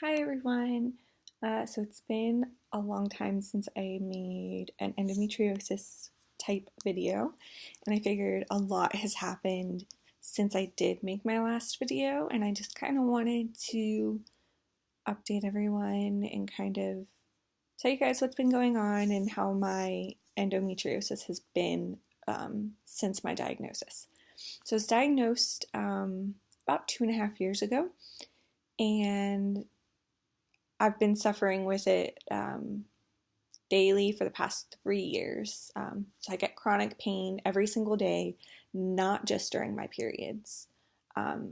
Hi everyone. So it's been a long time since I made an endometriosis type video, and I figured a lot has happened since I did make my last video, and I just kind of wanted to update everyone and kind of tell you guys what's been going on and how my endometriosis has been since my diagnosis. So I was diagnosed about 2.5 years ago, and I've been suffering with it daily for the past 3 years. So I get chronic pain every single day, not just during my periods.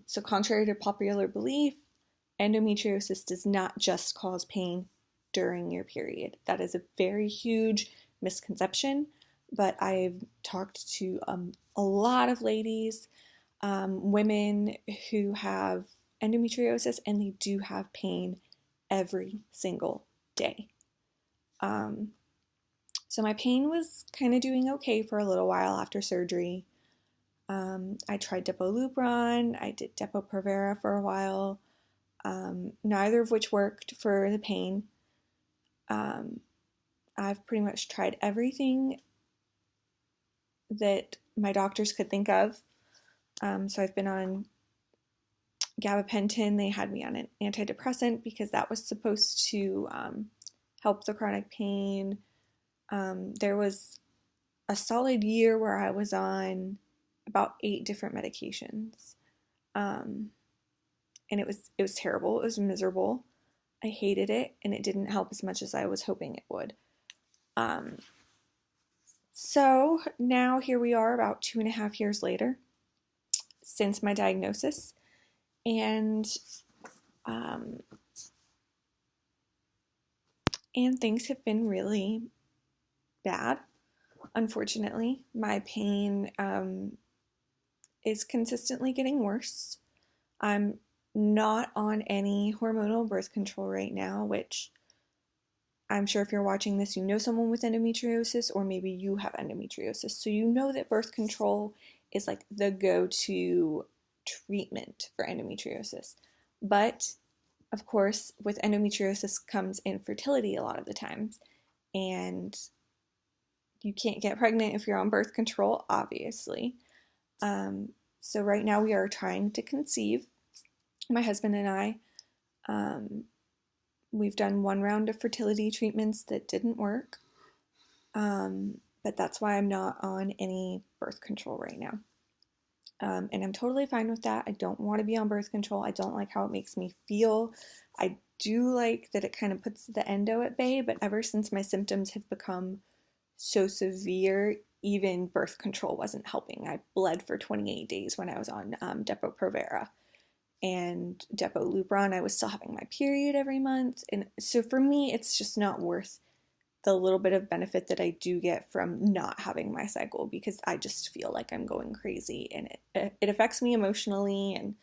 So, contrary to popular belief, endometriosis does not just cause pain during your period. That is a very huge misconception. But I've talked to a lot of ladies, women who have endometriosis, and they do have pain every single day. Um, so my pain was kind of doing okay for a little while after surgery. I tried Depo-Lupron, I did Depo-Provera for a while, neither of which worked for the pain. I've pretty much tried everything that my doctors could think of. So I've been on gabapentin. They had me on an antidepressant because that was supposed to help the chronic pain. There was a solid year where I was on about 8 different medications. And it was terrible. It was miserable. I hated it, and it didn't help as much as I was hoping it would. So now here we are about 2.5 years later since my diagnosis, and um, and things have been really bad. Unfortunately, my pain is consistently getting worse. I'm not on any hormonal birth control right now, which I'm sure if you're watching this, you know someone with endometriosis, or maybe you have endometriosis. So you know that birth control is like the go-to treatment for endometriosis. But of course, with endometriosis comes infertility a lot of the times. And you can't get pregnant if you're on birth control, obviously. So right now we are trying to conceive. My husband and I, we've done one round of fertility treatments that didn't work. But that's why I'm not on any birth control right now. And I'm totally fine with that. I don't want to be on birth control. I don't like how it makes me feel. I do like that it kind of puts the endo at bay, but ever since my symptoms have become so severe, even birth control wasn't helping. I bled for 28 days when I was on Depo-Provera and Depo-Lupron. I was still having my period every month. And so for me, it's just not worth the little bit of benefit that I do get from not having my cycle, because I just feel like I'm going crazy, and it affects me emotionally, and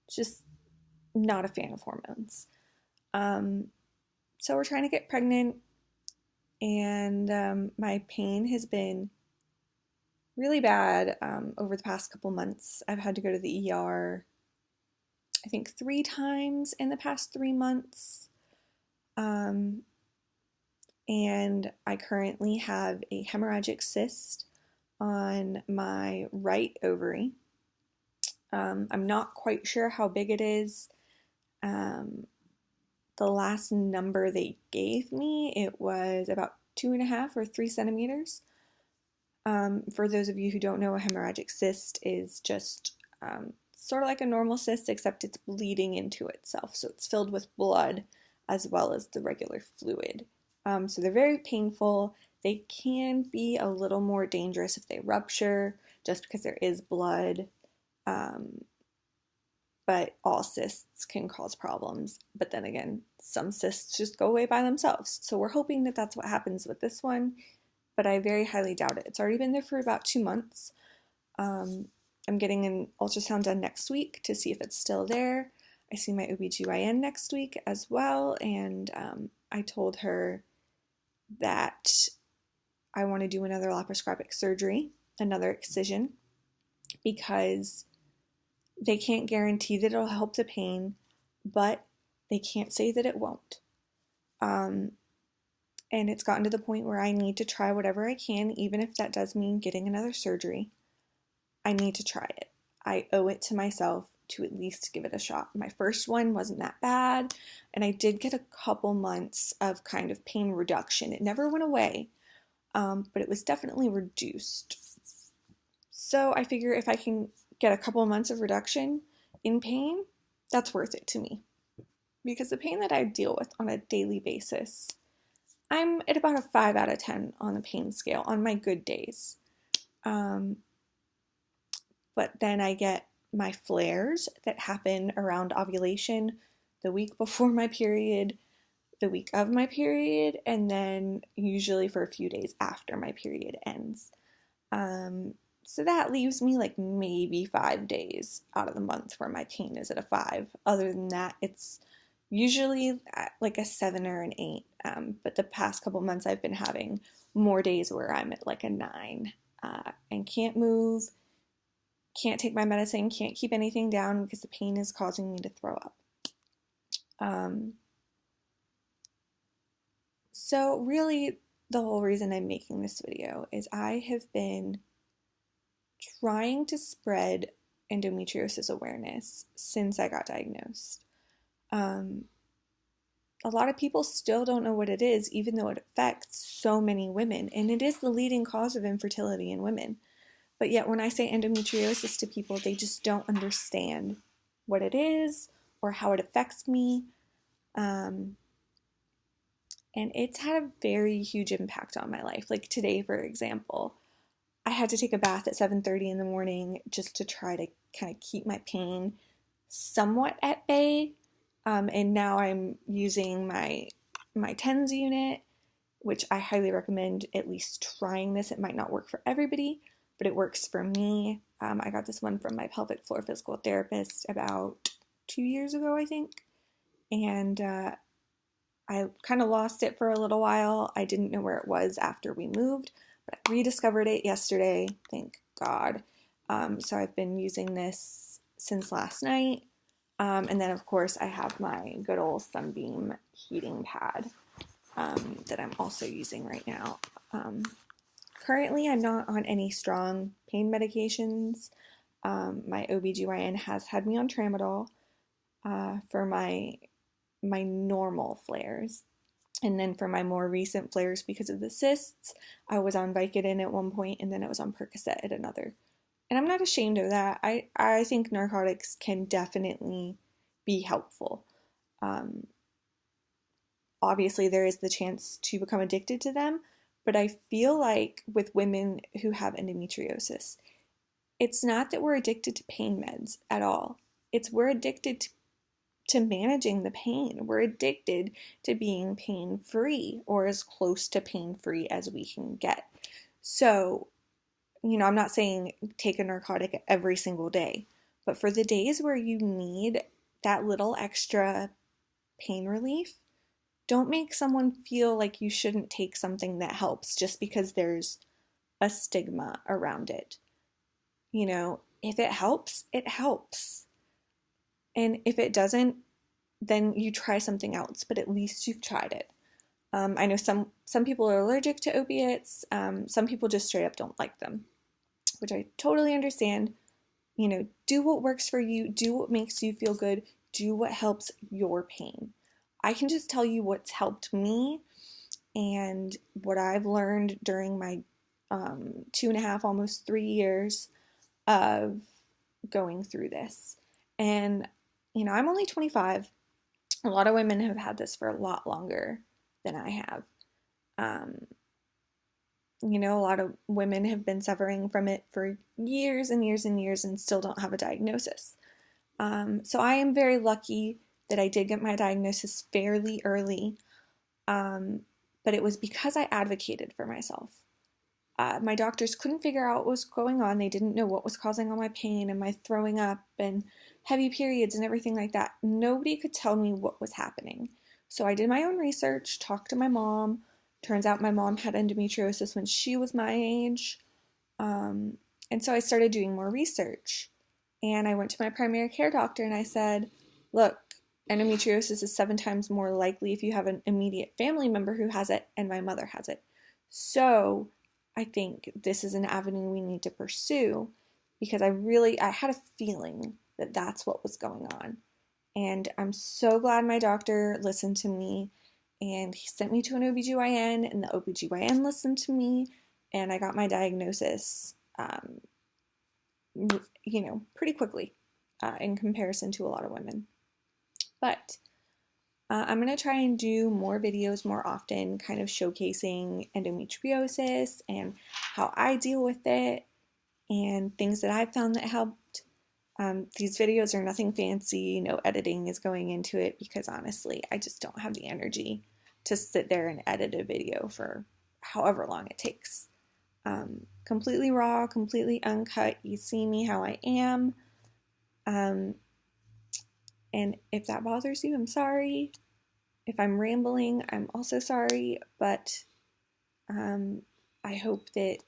just not a fan of hormones. So we're trying to get pregnant, and my pain has been really bad over the past couple months. I've had to go to the ER, I think 3 times in the past 3 months. And I currently have a hemorrhagic cyst on my right ovary. I'm not quite sure how big it is. The last number they gave me, it was about 2.5 or 3 centimeters. For those of you who don't know, a hemorrhagic cyst is just sort of like a normal cyst, except it's bleeding into itself. So it's filled with blood as well as the regular fluid. So they're very painful. They can be a little more dangerous if they rupture, just because there is blood. But all cysts can cause problems. But then again, some cysts just go away by themselves. So we're hoping that that's what happens with this one, but I very highly doubt it. It's already been there for about 2 months. I'm getting an ultrasound done next week to see if it's still there. I see my OB/GYN next week as well, and I told her that I want to do another laparoscopic surgery, another excision, because they can't guarantee that it'll help the pain, but They can't say that it won't. And it's gotten to the point where I need to try whatever I can, even if that does mean getting another surgery. I need to try it. I owe it to myself to at least give it a shot. My first one wasn't that bad, and I did get a couple months of kind of pain reduction. It never went away, but it was definitely reduced. So I figure if I can get a couple months of reduction in pain, that's worth it to me. Because the pain that I deal with on a daily basis, I'm at about a 5 out of 10 on the pain scale on my good days. But then I get my flares that happen around ovulation, the week before my period, the week of my period, and then usually for a few days after my period ends. So that leaves me like maybe 5 days out of the month where my pain is at a 5. Other than that, it's usually like a 7 or an 8. But the past couple months I've been having more days where I'm at like a 9 and can't move, can't take my medicine, can't keep anything down because the pain is causing me to throw up. So really the whole reason I'm making this video is I have been trying to spread endometriosis awareness since I got diagnosed. A lot of people still don't know what it is, even though it affects so many women, and it is the leading cause of infertility in women. But yet when I say endometriosis to people, they just don't understand what it is or how it affects me. And it's had a very huge impact on my life. Like today, for example, I had to take a bath at 7:30 in the morning just to try to kind of keep my pain somewhat at bay. And now I'm using my TENS unit, which I highly recommend at least trying this. It might not work for everybody, but it works for me. I got this one from my pelvic floor physical therapist about 2 years ago, I think. And I kind of lost it for a little while. I didn't know where it was after we moved, but I rediscovered it yesterday, thank God. So I've been using this since last night. And then, of course, I have my good old Sunbeam heating pad that I'm also using right now. Currently, I'm not on any strong pain medications. My OBGYN has had me on tramadol for my normal flares. And then for my more recent flares because of the cysts, I was on Vicodin at one point, and then I was on Percocet at another. And I'm not ashamed of that. I think narcotics can definitely be helpful. Obviously, there is the chance to become addicted to them, but I feel like with women who have endometriosis, it's not that we're addicted to pain meds at all. It's we're addicted to managing the pain. We're addicted to being pain-free or as close to pain-free as we can get. So, I'm not saying take a narcotic every single day, but for the days where you need that little extra pain relief, don't make someone feel like you shouldn't take something that helps just because there's a stigma around it. If it helps, it helps. And if it doesn't, then you try something else, but at least you've tried it. I know some people are allergic to opiates. Some people just straight up don't like them, which I totally understand. Do what works for you. Do what makes you feel good. Do what helps your pain. I can just tell you what's helped me and what I've learned during my 2.5, almost 3 years of going through this. And, I'm only 25. A lot of women have had this for a lot longer than I have. A lot of women have been suffering from it for years and years and years and still don't have a diagnosis. So I am very lucky that I did get my diagnosis fairly early, but it was because I advocated for myself. My doctors couldn't figure out what was going on. They didn't know what was causing all my pain and my throwing up and heavy periods and everything like that. Nobody could tell me what was happening. So I did my own research, talked to my mom. Turns out my mom had endometriosis when she was my age. And so I started doing more research. And I went to my primary care doctor and I said, look, endometriosis is 7 times more likely if you have an immediate family member who has it, and my mother has it. So I think this is an avenue we need to pursue because I had a feeling that that's what was going on. And I'm so glad my doctor listened to me and he sent me to an OBGYN, and the OBGYN listened to me, and I got my diagnosis, pretty quickly in comparison to a lot of women. But I'm going to try and do more videos more often, kind of showcasing endometriosis and how I deal with it and things that I've found that helped. These videos are nothing fancy, no editing is going into it because honestly, I just don't have the energy to sit there and edit a video for however long it takes. Completely raw, completely uncut. You see me how I am. And if that bothers you, I'm sorry. If I'm rambling, I'm also sorry, but I hope that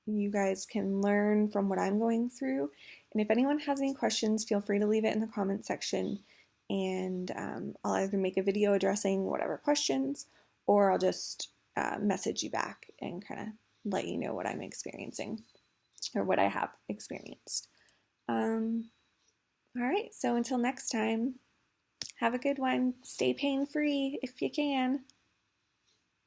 you guys can learn from what I'm going through. And if anyone has any questions, feel free to leave it in the comment section, and I'll either make a video addressing whatever questions, or I'll just message you back and kind of let you know what I'm experiencing or what I have experienced. All right, so until next time, have a good one. Stay pain-free if you can.